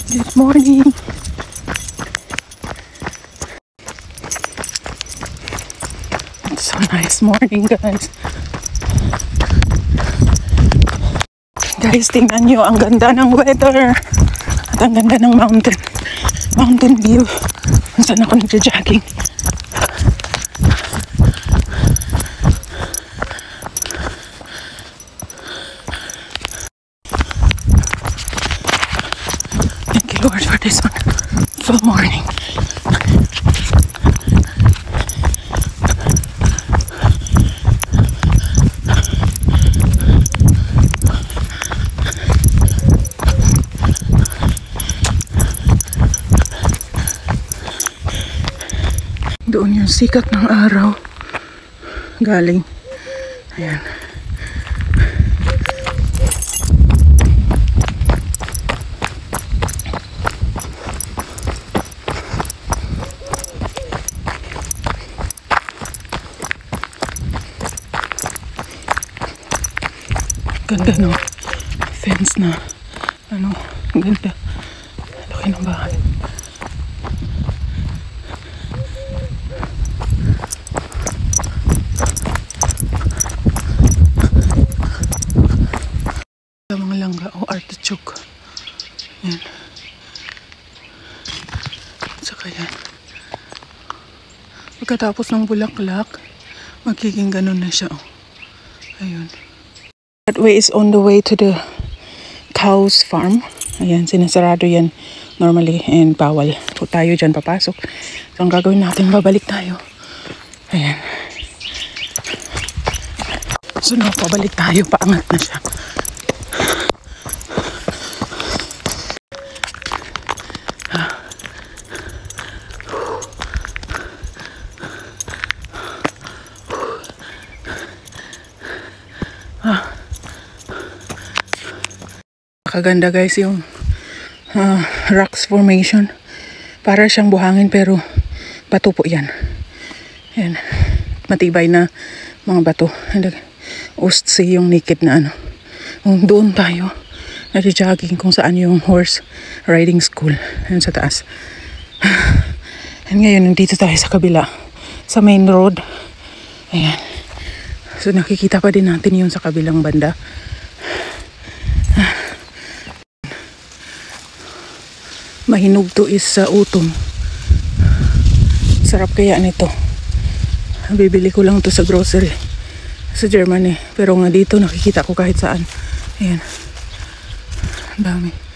Good morning. It's a nice morning, guys. Guys, tingnan nyo, ang ganda ng weather at ang ganda ng mountain view kung saan ako nagja-jogging. Thank you, Lord, for this full morning. Doon yung sikat ng araw galing. Ayan. Ganda, no? Fence na ano, ganda. Laki ng bahay. Mga langga o artichoke. Yan. Saka yan. Pagkatapos ng bulaklak, magiging ganun na siya. Ayun. That way is on the way to the cow's farm. Ayan, sinasarado yan normally and bawal po tayo dyan papasok. So ang gagawin natin, babalik tayo. Ayan. So no, pabalik tayo, paangat na siya. Kaganda, guys, yung rocks formation. Para siyang buhangin pero bato po yan. Yan. Matibay na mga bato. Ustsi yung naked na ano. Doon tayo nag-jogging kung saan yung horse riding school. Yan sa taas. And ngayon nandito tayo sa kabila. Sa main road. Ayan. So nakikita pa din natin yun sa kabilang banda. Mahinog to is sa utong. Sarap kaya nito. Bibili ko lang to sa grocery sa Germany. Pero nga dito nakikita ko kahit saan. Ayan. Dami.